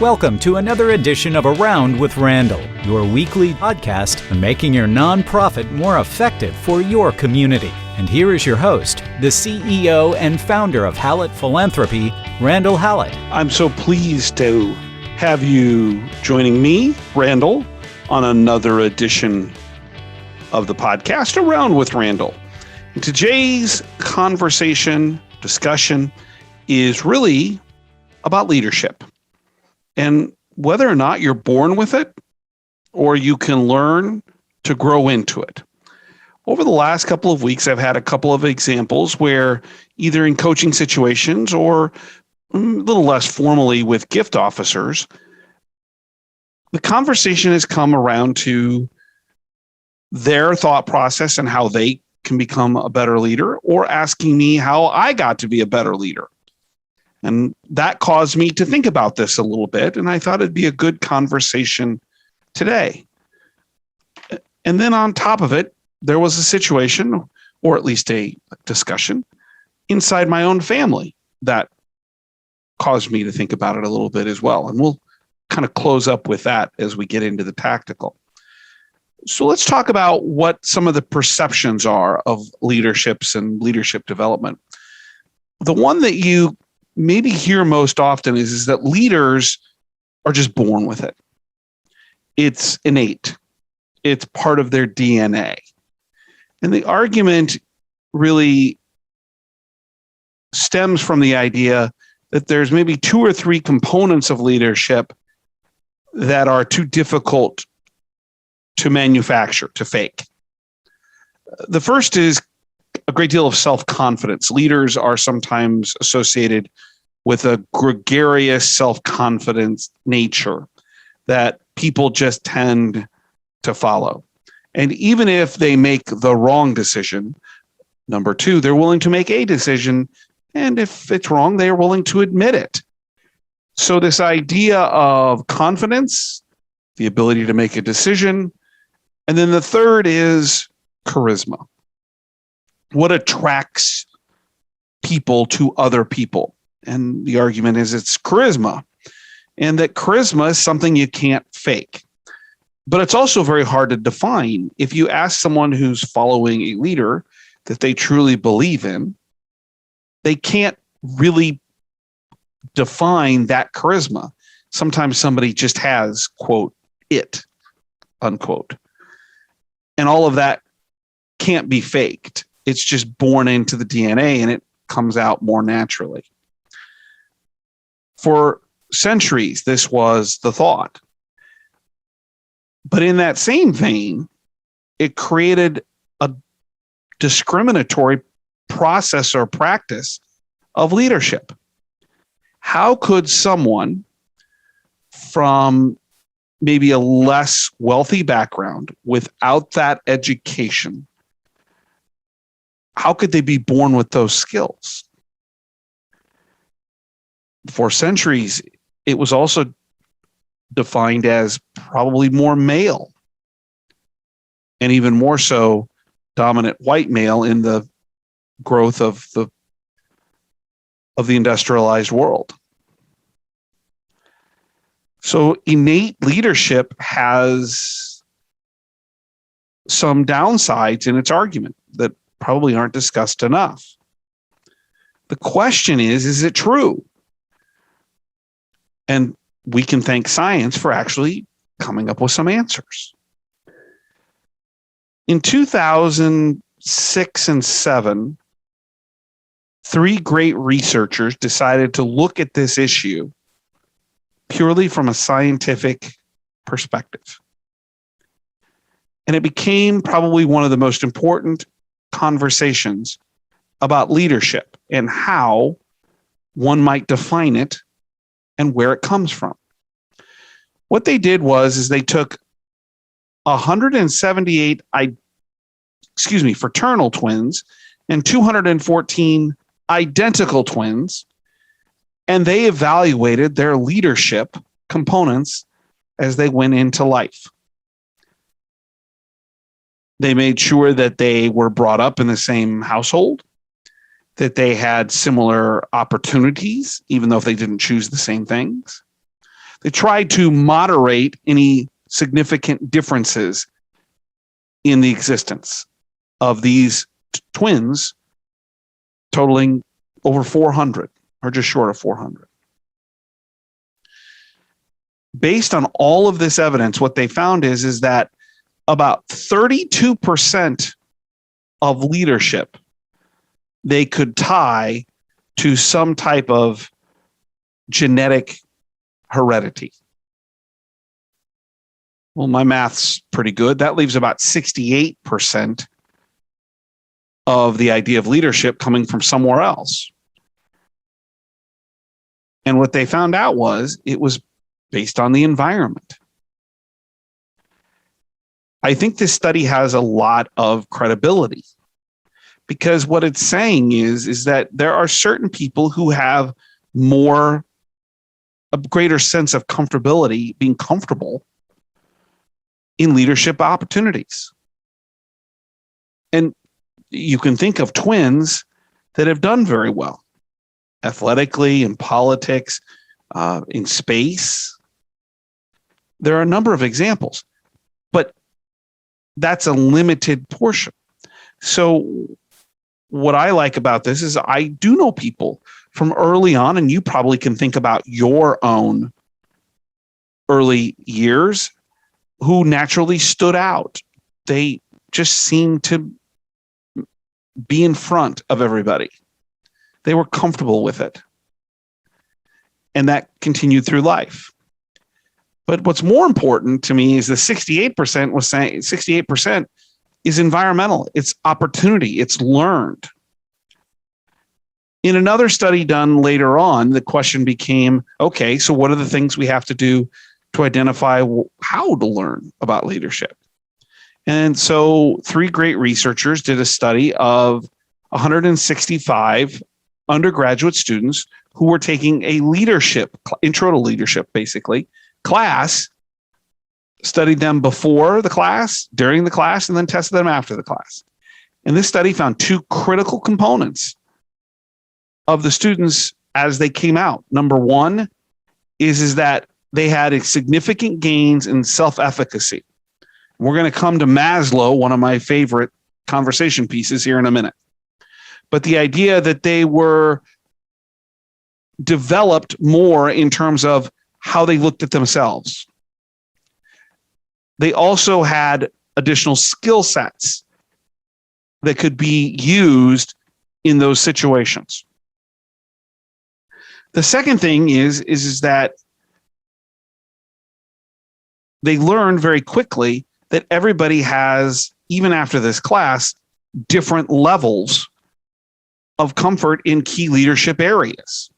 Welcome to another edition of Around with Randall, your weekly podcast on making your nonprofit more effective for your community. And here is your host, the CEO and founder of Hallett Philanthropy, Randall Hallett. I'm so pleased to have you joining me, Randall, on another edition of the podcast, Around with Randall. And today's discussion is really about leadership and whether or not you're born with it or you can learn to grow into it. Over the last couple of weeks, I've had a couple of examples where either in coaching situations or a little less formally with gift officers, the conversation has come around to their thought process and how they can become a better leader, or asking me how I got to be a better leader. And that caused me to think about this a little bit, and I thought it'd be a good conversation today. And then on top of it, there was a situation, or at least a discussion, inside my own family that caused me to think about it a little bit as well. And we'll kind of close up with that as we get into the tactical. So let's talk about what some of the perceptions are of leaderships and leadership development. The one that you maybe hear most often is that leaders are just born with it. It's innate. It's part of their DNA. And the argument really stems from the idea that there's maybe two or three components of leadership that are too difficult to manufacture, to fake. The first is a great deal of self-confidence. Leaders are sometimes associated with a gregarious, self-confident nature that people just tend to follow. And even if they make the wrong decision, number two, they're willing to make a decision. And if it's wrong, they are willing to admit it. So this idea of confidence, the ability to make a decision, and then the third is charisma. What attracts people to other people? And the argument is it's charisma. And that charisma is something you can't fake. But it's also very hard to define. If you ask someone who's following a leader that they truly believe in, they can't really define that charisma. Sometimes somebody just has, quote, it, unquote. And all of that can't be faked. It's just born into the DNA and it comes out more naturally. For centuries, this was the thought. But in that same vein, it created a discriminatory process or practice of leadership. How could someone from maybe a less wealthy background without that education, how could they be born with those skills? For centuries, it was also defined as probably more male, and even more so dominant white male in the growth of the industrialized world. So innate leadership has some downsides in its argument that probably aren't discussed enough. The question is it true? And we can thank science for actually coming up with some answers. In 2006 and 2007, three great researchers decided to look at this issue purely from a scientific perspective. And it became probably one of the most important conversations about leadership and how one might define it and where it comes from. What they did is they took 178 fraternal twins and 214 identical twins, and they evaluated their leadership components as they went into life. They made sure that they were brought up in the same household, that they had similar opportunities, even though if they didn't choose the same things, They tried to moderate any significant differences in the existence of these twins, totaling over 400 or just short of 400. Based on all of this evidence, what they found is that about 32% of leadership they could tie to some type of genetic heredity. Well, my math's pretty good. That leaves about 68% of the idea of leadership coming from somewhere else. And what they found out was it was based on the environment. I think this study has a lot of credibility because what it's saying is that there are certain people who have a greater sense of comfortability, being comfortable in leadership opportunities. And you can think of twins that have done very well athletically, in politics, in space. There are a number of examples, but that's a limited portion. So what I like about this is I do know people from early on, and you probably can think about your own early years who naturally stood out. They just seemed to be in front of everybody. They were comfortable with it. And that continued through life. But what's more important to me is the 68% was saying 68% is environmental. It's opportunity. It's learned. In another study done later on, the question became, okay, so what are the things we have to do to identify how to learn about leadership? And so 3 great researchers did a study of 165 undergraduate students who were taking a leadership, intro to leadership, basically, class, studied them before the class, during the class, and then tested them after the class. And this study found 2 critical components of the students as they came out. Number one is that they had significant gains in self-efficacy. We're going to come to Maslow, one of my favorite conversation pieces, here in a minute. But the idea that they were developed more in terms of how they looked at themselves. They also had additional skill sets that could be used in those situations. The second thing is that they learned very quickly that everybody has, even after this class, different levels of comfort in key leadership areas,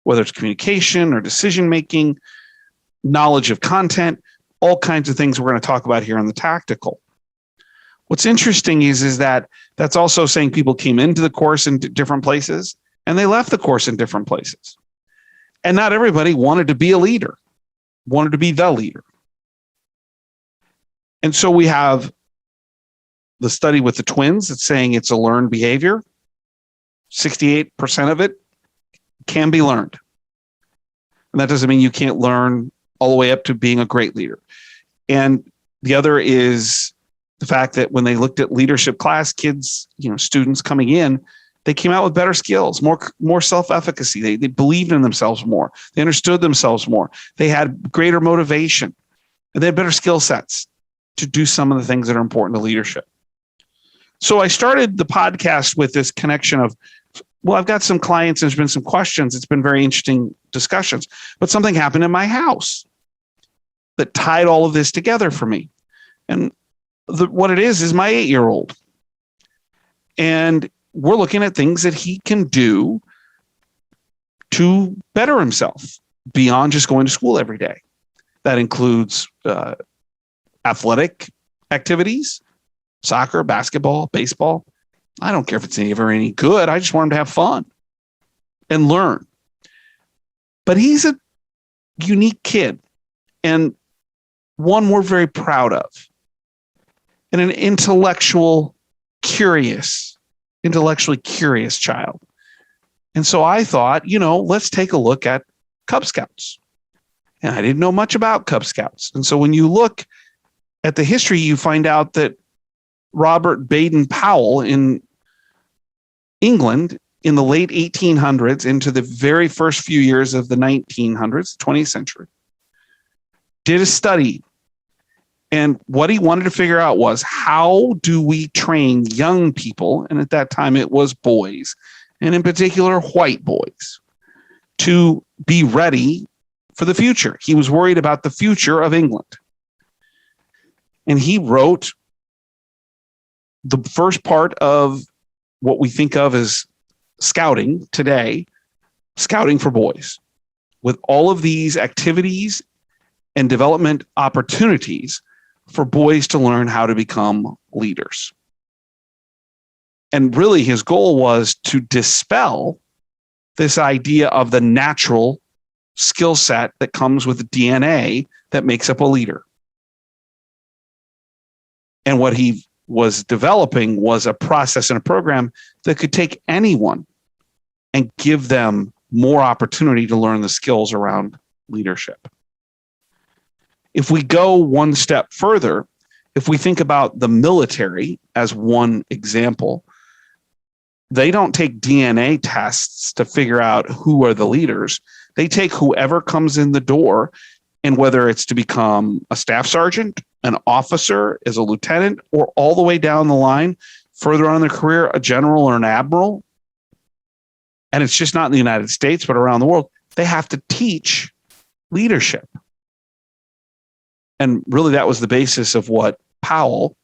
whether it's communication or decision-making, knowledge of content, all kinds of things we're going to talk about here on the tactical. What's interesting is that that's also saying people came into the course in different places and they left the course in different places. And not everybody wanted to be a leader, wanted to be the leader. And so we have the study with the twins that's saying it's a learned behavior. 68% of it can be learned. And that doesn't mean you can't learn all the way up to being a great leader. And the other is the fact that when they looked at leadership class, kids, students coming in, they came out with better skills, more self-efficacy. They believed in themselves more. They understood themselves more. They had greater motivation. And they had better skill sets to do some of the things that are important to leadership. So I started the podcast with this connection of, well, I've got some clients, there's been some questions. It's been very interesting discussions. But something happened in my house that tied all of this together for me. And what it is my 8-year-old. And we're looking at things that he can do to better himself beyond just going to school every day. That includes athletic activities, soccer, basketball, baseball. I don't care if it's ever any good. I just want him to have fun and learn. But he's a unique kid and one we're very proud of, and an intellectually curious child. And so I thought, let's take a look at Cub Scouts. And I didn't know much about Cub Scouts. And so when you look at the history, you find out that Robert Baden-Powell in England in the late 1800s into the very first few years of the 1900s, 20th century, did a study. And what he wanted to figure out was, how do we train young people, and at that time it was boys, and in particular white boys, to be ready for the future. He was worried about the future of England. And he wrote the first part of what we think of as scouting today, Scouting for Boys, with all of these activities and development opportunities for boys to learn how to become leaders. And really his goal was to dispel this idea of the natural skill set that comes with the DNA that makes up a leader. And what he was developing was a process and a program that could take anyone and give them more opportunity to learn the skills around leadership. If we go one step further, if we think about the military as one example, they don't take DNA tests to figure out who are the leaders. They take whoever comes in the door, and whether it's to become a staff sergeant, an officer, as a lieutenant, or all the way down the line, further on in their career, a general or an admiral. And it's just not in the United States, but around the world, they have to teach leadership. And really that was the basis of what Powell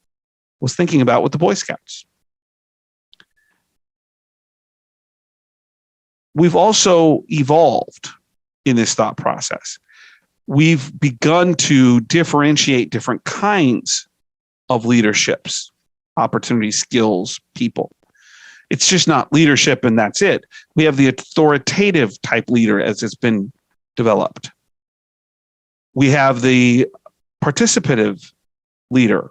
was thinking about with the Boy Scouts. We've also evolved in this thought process. We've begun to differentiate different kinds of leaderships, opportunities, skills, people. It's just not leadership and that's it. We have the authoritative type leader as it's been developed. We have the participative leader,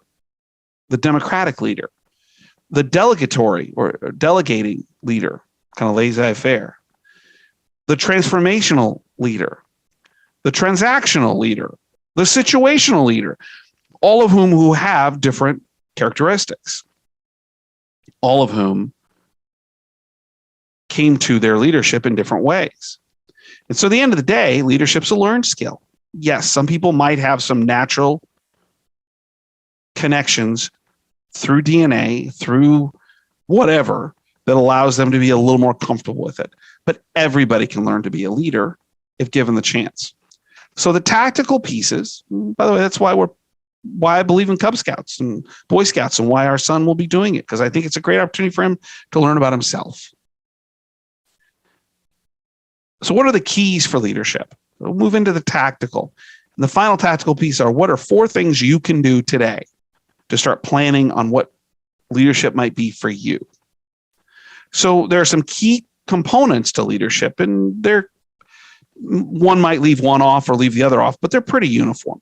the democratic leader, the delegatory or delegating leader, kind of laissez-faire, the transformational leader, the transactional leader, the situational leader, all of whom have different characteristics, all of whom came to their leadership in different ways. And so at the end of the day, leadership's a learned skill. Yes, some people might have some natural connections through DNA, through whatever, that allows them to be a little more comfortable with it. But everybody can learn to be a leader if given the chance. So the tactical pieces, by the way, that's why I believe in Cub Scouts and Boy Scouts and why our son will be doing it, because I think it's a great opportunity for him to learn about himself. So what are the keys for leadership? We'll move into the tactical. And the final tactical piece are, what are 4 things you can do today to start planning on what leadership might be for you? So there are some key components to leadership, and one might leave one off or leave the other off, but they're pretty uniform.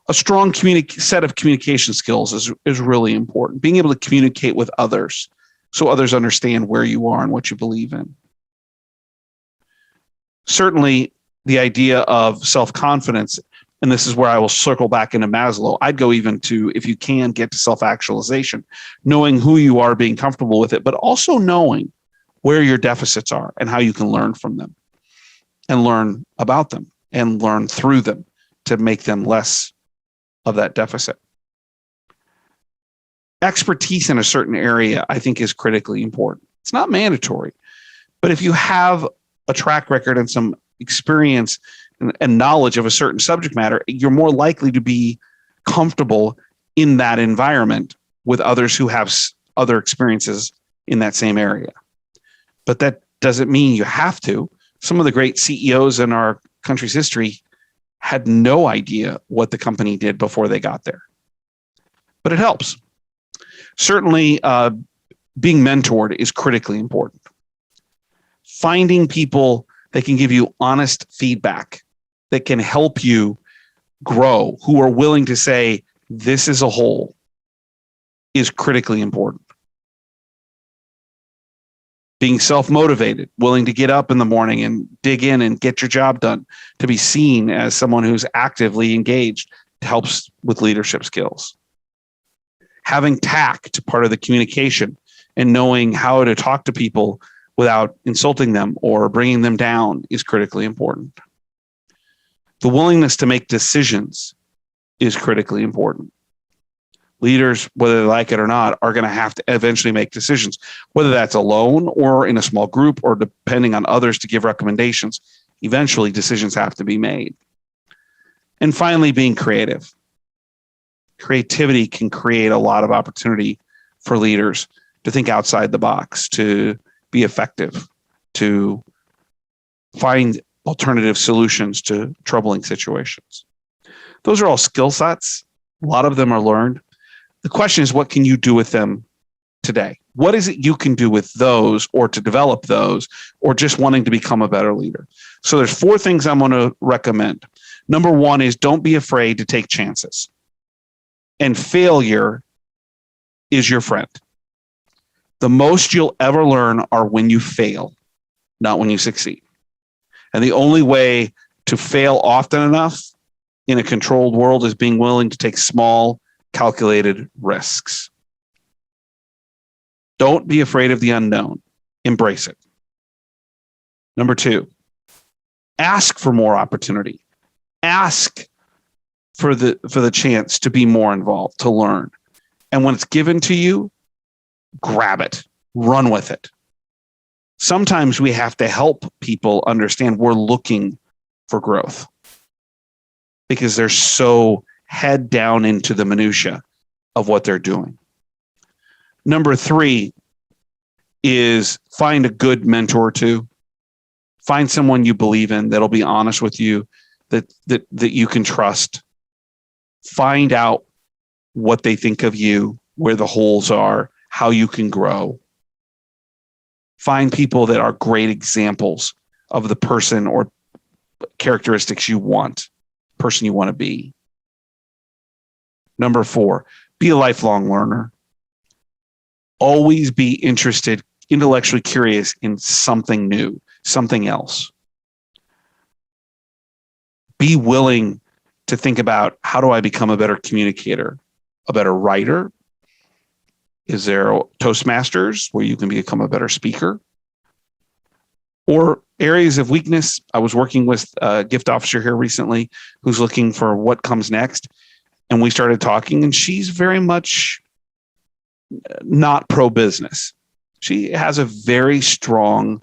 A strong set of communication skills is really important. Being able to communicate with others so others understand where you are and what you believe in. Certainly, the idea of self-confidence, and this is where I will circle back into Maslow. I'd go even to, if you can, get to self-actualization, knowing who you are, being comfortable with it, but also knowing where your deficits are and how you can learn from them and learn about them and learn through them to make them less of that deficit. Expertise in a certain area, I think, is critically important. It's not mandatory, but if you have a track record and some experience and knowledge of a certain subject matter, you're more likely to be comfortable in that environment with others who have other experiences in that same area. But that doesn't mean you have to. Some of the great CEOs in our country's history had no idea what the company did before they got there. But it helps. Certainly, being mentored is critically important. Finding people that can give you honest feedback, that can help you grow, who are willing to say, this is a whole, is critically important. being self-motivated, willing to get up in the morning and dig in and get your job done, to be seen as someone who's actively engaged, helps with leadership skills. Having tact, part of the communication, and knowing how to talk to people without insulting them or bringing them down is critically important. The willingness to make decisions is critically important. Leaders, whether they like it or not, are going to have to eventually make decisions, whether that's alone or in a small group or depending on others to give recommendations. Eventually, decisions have to be made. And finally, being creative. Creativity can create a lot of opportunity for leaders to think outside the box, to be effective, to find alternative solutions to troubling situations. Those are all skill sets. A lot of them are learned. The question is, what can you do with them today? What is it you can do with those, or to develop those, or just wanting to become a better leader? So there's 4 things I'm going to recommend. Number 1 is, don't be afraid to take chances. And failure is your friend. The most you'll ever learn are when you fail, not when you succeed. And the only way to fail often enough in a controlled world is being willing to take small, calculated risks. Don't be afraid of the unknown. Embrace it. Number 2, ask for more opportunity. Ask for the chance to be more involved, to learn. And when it's given to you, grab it, run with it. Sometimes we have to help people understand we're looking for growth because they're so head down into the minutia of what they're doing. Number 3 is find a good mentor too. Find someone you believe in that'll be honest with you, that you can trust. Find out what they think of you, where the holes are, how you can grow. Find people that are great examples of the person or characteristics you want, person you want to be. Number 4, be a lifelong learner. Always be interested, intellectually curious in something new, something else. Be willing to think about, how do I become a better communicator, a better writer? Is there Toastmasters where you can become a better speaker? Or areas of weakness? I was working with a gift officer here recently who's looking for what comes next. And we started talking, and she's very much not pro-business. She has a very strong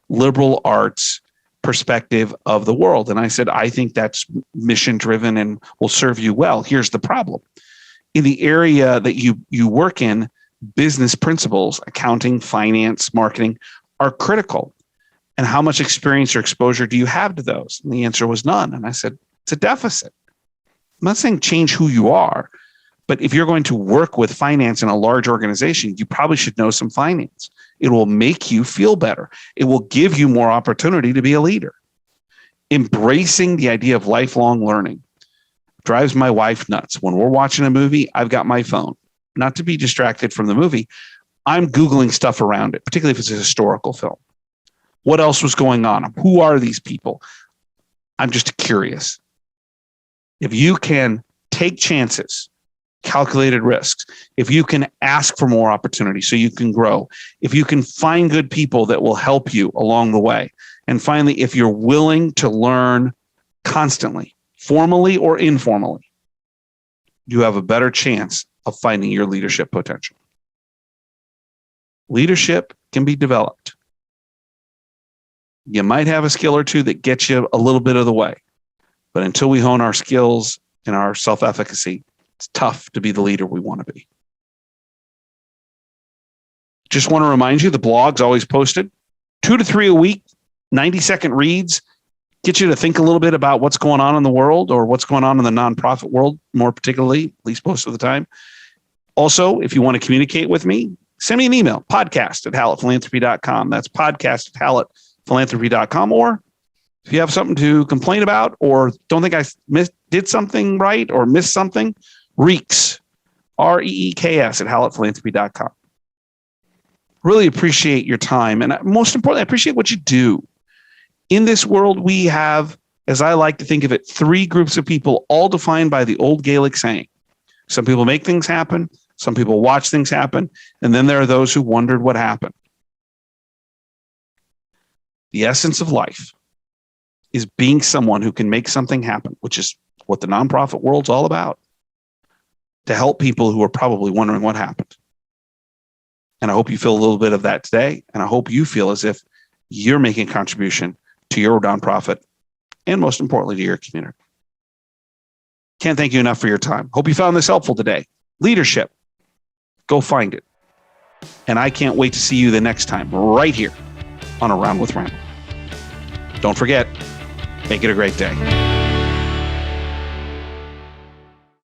liberal arts perspective of the world. And I said, I think that's mission-driven and will serve you well. Here's the problem. In the area that you work in, business principles, accounting, finance, marketing are critical. And how much experience or exposure do you have to those? And the answer was none. And I said, it's a deficit. I'm not saying change who you are, but if you're going to work with finance in a large organization, you probably should know some finance. It will make you feel better. It will give you more opportunity to be a leader. Embracing the idea of lifelong learning drives my wife nuts. When we're watching a movie, I've got my phone. Not to be distracted from the movie, I'm Googling stuff around it, particularly if it's a historical film. What else was going on? Who are these people? I'm just curious. If you can take chances, calculated risks, if you can ask for more opportunity so you can grow, if you can find good people that will help you along the way, and finally, if you're willing to learn constantly, formally or informally, you have a better chance of finding your leadership potential. Leadership can be developed. You might have a skill or two that gets you a little bit of the way. But until we hone our skills and our self-efficacy, it's tough to be the leader we want to be. Just want to remind you, the blog's always posted. 2 to 3 a week, 90-second reads, get you to think a little bit about what's going on in the world or what's going on in the nonprofit world, more particularly, at least most of the time. Also, if you want to communicate with me, send me an email, podcast@hallettphilanthropy.com. That's podcast@hallettphilanthropy.com. Or if you have something to complain about or don't think I did something right or missed something, Reeks, REEKS @hallettphilanthropy.com. Really appreciate your time. And most importantly, I appreciate what you do. In this world, we have, as I like to think of it, three groups of people, all defined by the old Gaelic saying. Some people make things happen. Some people watch things happen. And then there are those who wondered what happened. The essence of life is being someone who can make something happen, which is what the nonprofit world's all about, to help people who are probably wondering what happened. And I hope you feel a little bit of that today. And I hope you feel as if you're making a contribution to your nonprofit and, most importantly, to your community. Can't thank you enough for your time. Hope you found this helpful today. Leadership, go find it. And I can't wait to see you the next time right here on Around with Randall. Don't forget, make it a great day.